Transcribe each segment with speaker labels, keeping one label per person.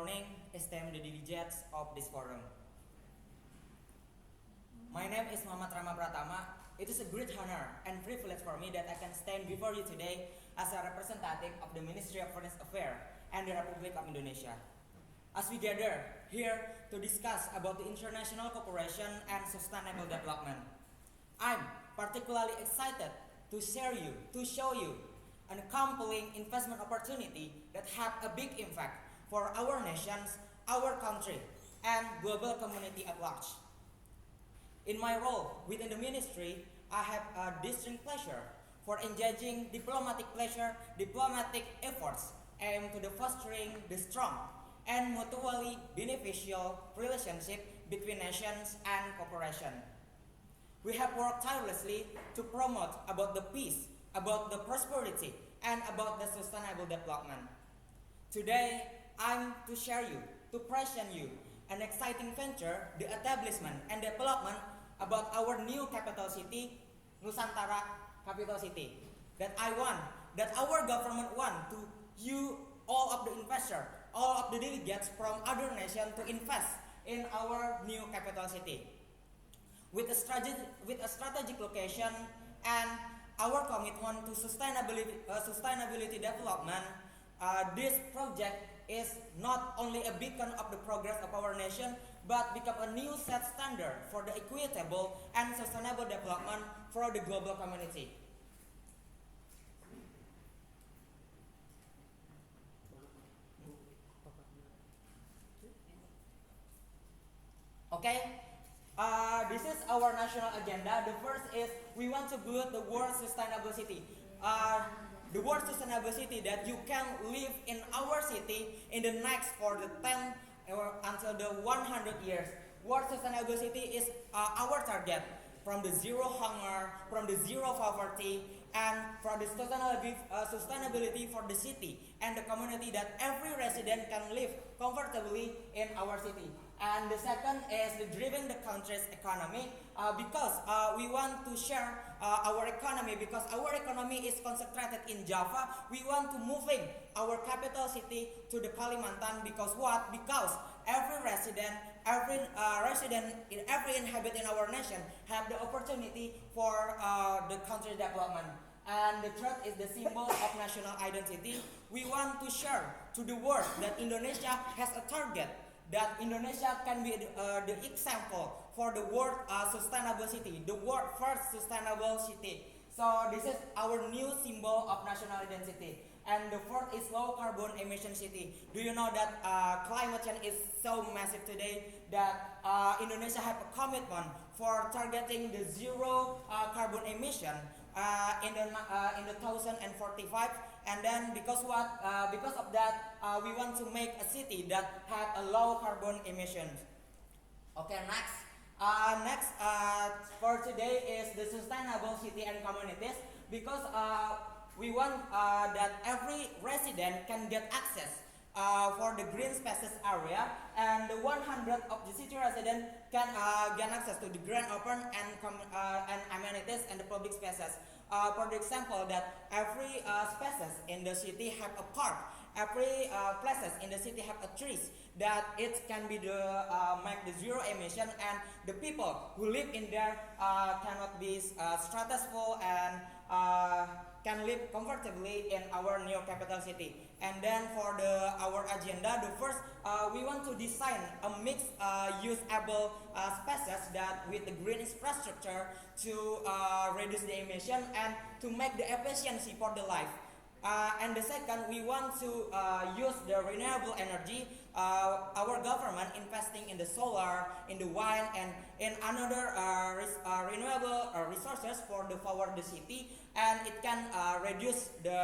Speaker 1: morning, esteemed delegates of this forum. My name is Muhammad Rama Pratama. It is a great honor and privilege for me that I can stand before you today as a representative of the Ministry of Foreign Affairs and the Republic of Indonesia. As we gather here to discuss about the international cooperation and sustainable development, I'm particularly excited to show you an compelling investment opportunity that have a big impact for our nations, our country, and global community at large. In my role within the ministry, I have a distinct pleasure for engaging diplomatic efforts aimed to the fostering the strong and mutually beneficial relationship between nations and cooperation. We have worked tirelessly to promote about the peace, about the prosperity, and about the sustainable development. Today, I'm to share you, to present you, an exciting venture, the establishment and development about our new capital city, Nusantara Capital City. That our government want to you, all of the investors, all of the delegates from other nations to invest in our new capital city. With a strategic location and our commitment to sustainability development, this project is not only a beacon of the progress of our nation, but become a new set standard for the equitable and sustainable development for the global community. Okay, this is our national agenda. The first is we want to build the world sustainable city. The world sustainable city that you can live in our city in the next for the 10 or until the 100 years. World sustainable city is our target from the zero hunger, from the zero poverty, and for the sustainability for the city and the community that every resident can live comfortably in our city. And the second is the driving the country's economy because we want to share our economy because our economy is concentrated in Java. We want to moving our capital city to the Kalimantan because what? Because every resident, every inhabitant in our nation have the opportunity for the country's development. And the third is the symbol of national identity. We want to share to the world that Indonesia has a target, that Indonesia can be the example for the world sustainable city, the world first sustainable city. So this is our new symbol of national identity. And the fourth is low carbon emission city. Do you know that climate change is so massive today that Indonesia have a commitment for targeting the zero carbon emission in the 2045, and then because of that we want to make a city that have a low carbon emissions. Okay, next for today is the sustainable city and communities because we want that every resident can get access for the green spaces area, and the 100 of the city residents can get access to the grand open and amenities and the public spaces. For the example that every spaces in the city have a park, every places in the city have a trees that it can be the make the zero emission, and the people who live in there cannot be stressful and can live comfortably in our new capital city. And then for our agenda, the first we want to design a mixed usable spaces that with the green infrastructure to reduce the emission and to make the efficiency for the life. And the second, we want to use the renewable energy. Our government investing in the solar, in the wind, and in another renewable resources for the power the city, and it can reduce the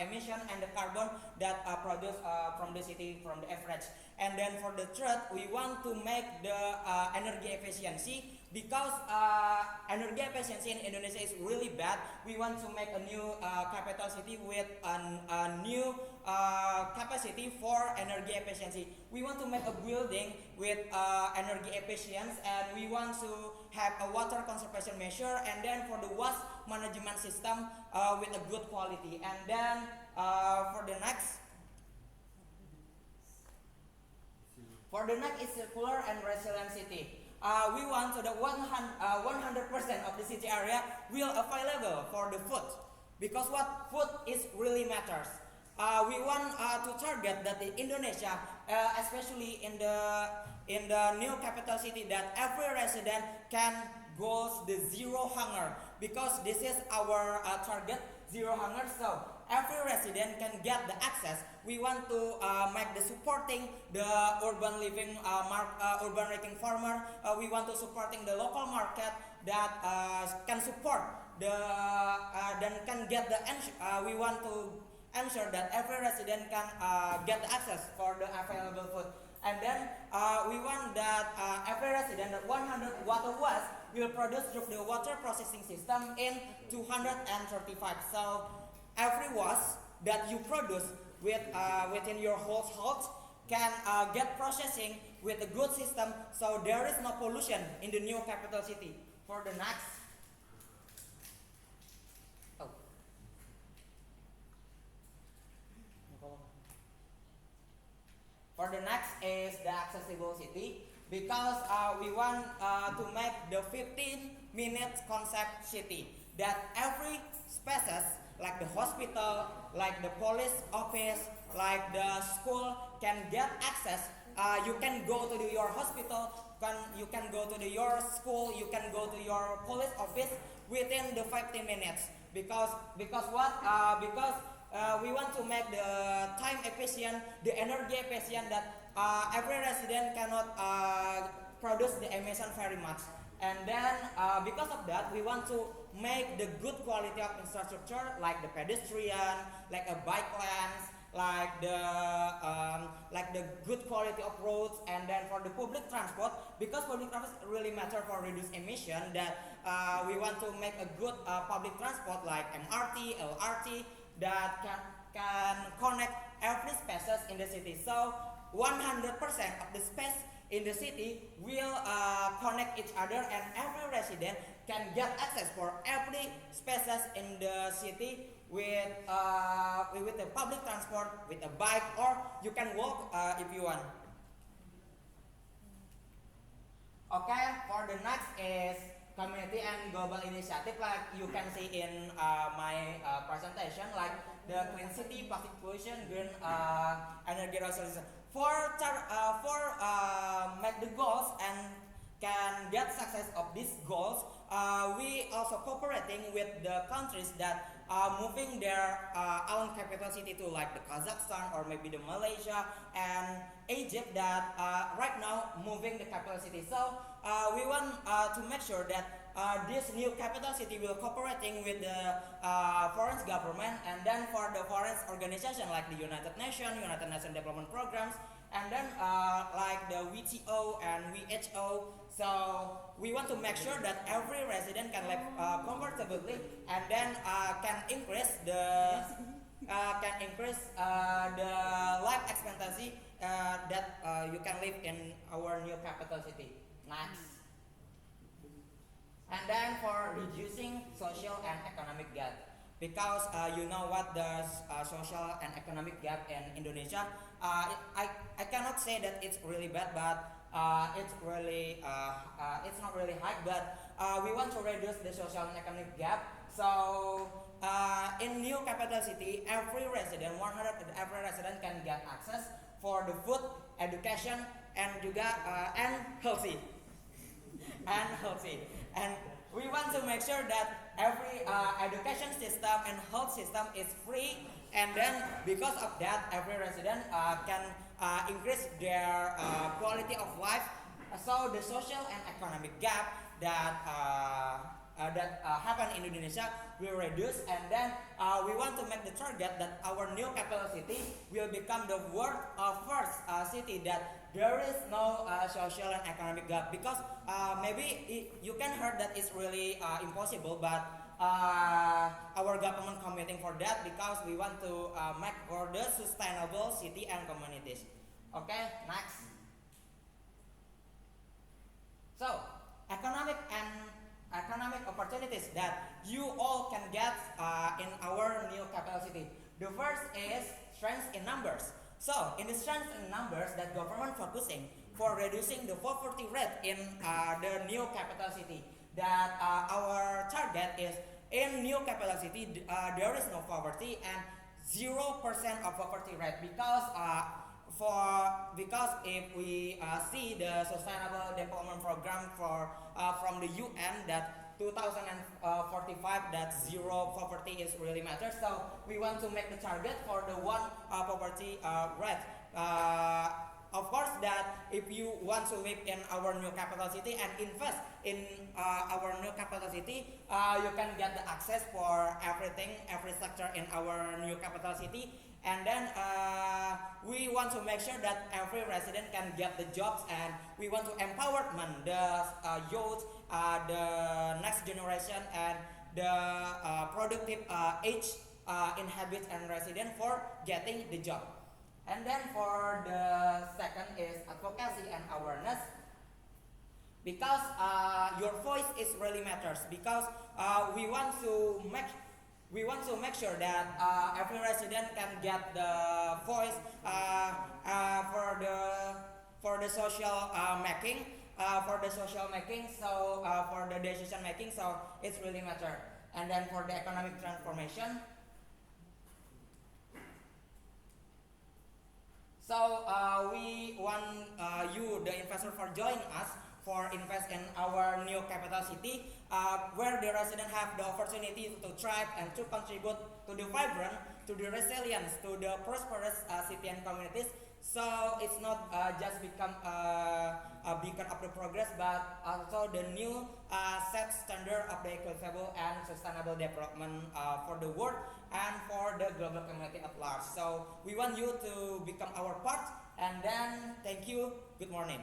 Speaker 1: emission and the carbon that produced from the city from the average. And then for the third, we want to make the energy efficiency because energy efficiency in Indonesia is really bad. We want to make a new capital city with a new capacity for energy efficiency. We want to make a building with energy efficiency, and we want to have a water conservation measure, and then for the waste management system with a good quality. And then for the next For the next is circular and resilient city. We want to the 100% of the city area will available for the food, because what food is really matters. We want to target that in Indonesia, especially in the new capital city, that every resident can goes the zero hunger, because this is our target, zero hunger. So every resident can get the access. We want to make the supporting the urban living, urban rating farmer. We want to supporting the local market that can support the then can get the. We want to ensure that every resident can get the access for the available food. And then we want that every resident that 100 water was will produce through the water processing system in 235. So every waste that you produce within your household can get processing with a good system, so there is no pollution in the new capital city. For the next, for the next is the accessible city, because we want to make the 15-minute concept city, that every spaces like the hospital, like the police office, like the school can get access. You can go to your hospital, you can go to your school, you can go to your police office within the 15 minutes. Because what? Because we want to make the time efficient, the energy efficient, that every resident cannot produce the emission very much. And then because of that, we want to make the good quality of infrastructure, like the pedestrian, like a bike lanes, like the good quality of roads. And then for the public transport, because public transport really matter for reduce emission, that we want to make a good public transport like MRT, LRT, that can connect every spaces in the city. So 100% of the space in the city will connect each other, and every resident can get access for every spaces in the city with the public transport, with a bike, or you can walk if you want. Okay, for the next is community and global initiative, like you can see in my presentation, like the clean city, plastic pollution, green energy resources. For make the goals and can get success of these goals, we also cooperating with the countries that are moving their own capital city to, like the Kazakhstan or maybe the Malaysia and Egypt, that right now moving the capital city. So we want to make sure that this new capital city will cooperating with the foreign government, and then for the foreign organization like the United Nations Development Programs, and then like the WTO and WHO. So we want to make sure that every resident can live comfortably, and then can increase the life expectancy that you can live in our new capital city. Next. And then for reducing social and economic gap, because you know what the social and economic gap in Indonesia. I cannot say that it's really bad, but it's not really high. But we want to reduce the social and economic gap. So in new capital city, every resident can get access for the food, education, and juga and healthy. And we want to make sure that every education system and health system is free, and then because of that, every resident can increase their quality of life. So the social and economic gap that happen in Indonesia will reduce, and then we want to make the target that our new capital city will become the world first city that there is no social and economic gap. Because maybe you can hear that it's really impossible, but our government committing for that, because we want to make for the sustainable city and communities. Okay, next. So economic opportunities that you all can get in our new capital city. The first is strength in numbers. So in the strength in numbers that government focusing, for reducing the poverty rate in the new capital city. That our target is in new capital city there is no poverty and 0% of poverty rate because if we see the Sustainable Development Program from the UN that 2045 that zero poverty is really matters. So we want to make the target for the one poverty rate. Of course, that if you want to live in our new capital city and invest in our new capital city, you can get the access for everything, every sector in our new capital city. And then we want to make sure that every resident can get the jobs, and we want to empowerment the youth, the next generation, and the productive age inhabitants and resident for getting the job. And then for the second is advocacy and awareness, because your voice is really matters, because we want to make sure that every resident can get the voice for the social making, so for the decision making, so it's really matter. And then for the economic transformation, so we want you, the investor, for join us for invest in our new capital city, where the residents have the opportunity to thrive and to contribute to the vibrant, to the resilience, to the prosperous city and communities. So it's not just become a beacon of the progress, but also the new set standard of the equitable and sustainable development for the world and for the global community at large. So we want you to become our part, and then thank you. Good morning.